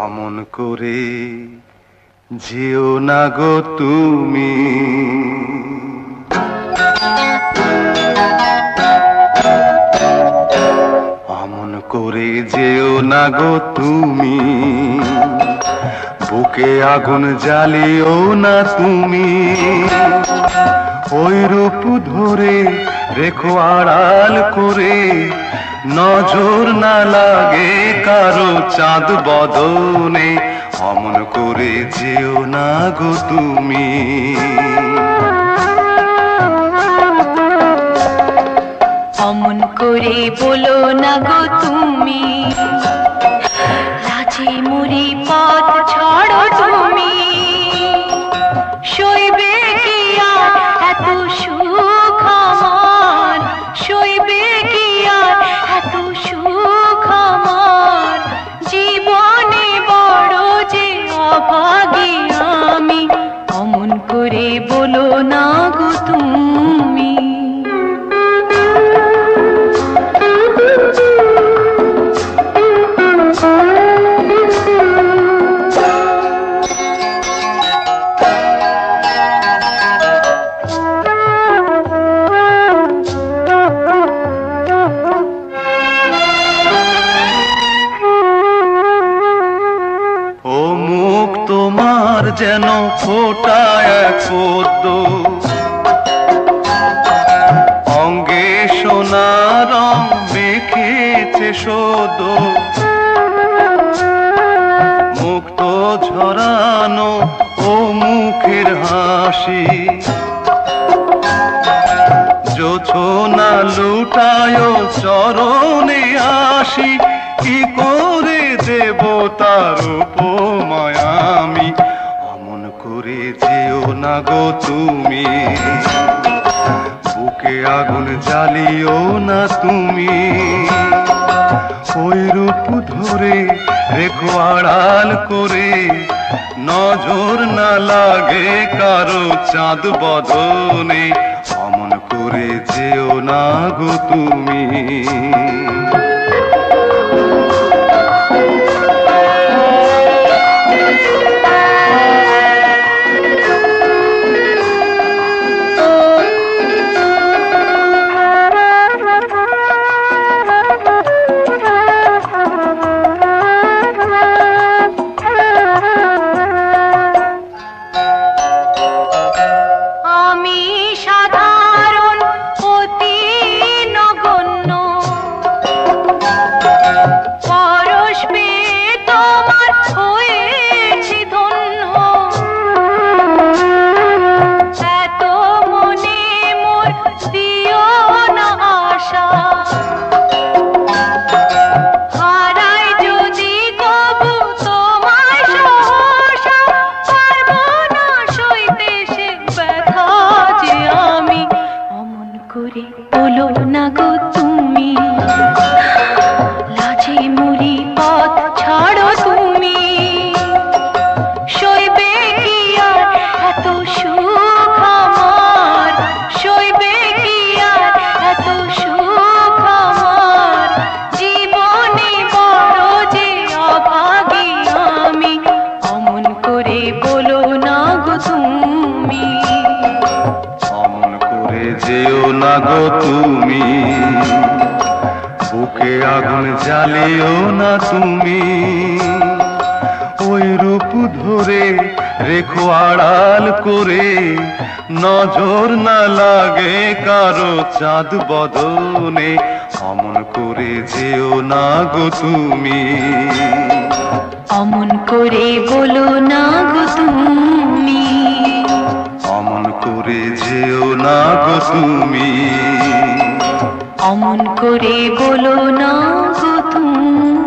অমন করে যেও না গো তুমি, অমন করে যেও না গো তুমি, বুকে আগুন জ্বালিও না তুমি। ওই রূপ ধরে রেখো আড়াল করে, নজর না লাগে কারো চাঁদ বদনে। অমন করে যেও না গো তুমি। অমন করে বলো না গো তুমি, লাজে মরি পথ ছাড়ো তুমি। সইবে কি আর এত সুখ আমার, সইবে কি আর এত সুখ আমার। জীবনে বড় যে অভাগী আমি, অমন করে বলো না গো তুমি। তোমার যেন ফোটা এক পদ্ম, অঙ্গে সোনা রং মেখেছে সদ্য। মুক্ত ঝরানো ও মুখের হাসি, জোছনা লুটায় চরণে আসি। কি করে দেব তার উপমায় আমি, অমন করে যেও না গো তুমি। বুকে আগুন জ্বালিও না তুমি। ওই রূপ ধরে রেখো আড়াল করে, নজর না লাগে কারো চাঁদ বদনে। অমন করে যেও না গো তুমি। বলো না গো তুমি, লাজে মরি পথ ছাড়ো তুমি। সইবে কি আর এত সুখ আমার, সইবে কি আর এত সুখ আমার। জীবনে বড় যে অভাগী আমি, অমন করে বলো না গো তুমি। অমন করে যেও না গো তুমি, বুকে আগুন জ্বালিও না তুমি। ওই রূপ ধরে রেখো আড়াল করে, নজর না লাগে কারো চাঁদ বদনে। অমন করে যেও না গো তুমি। অমন করে বলো না গো তুমি। অমন করে যেও না গো তুমি। অমন করে বলো না গো তুমি।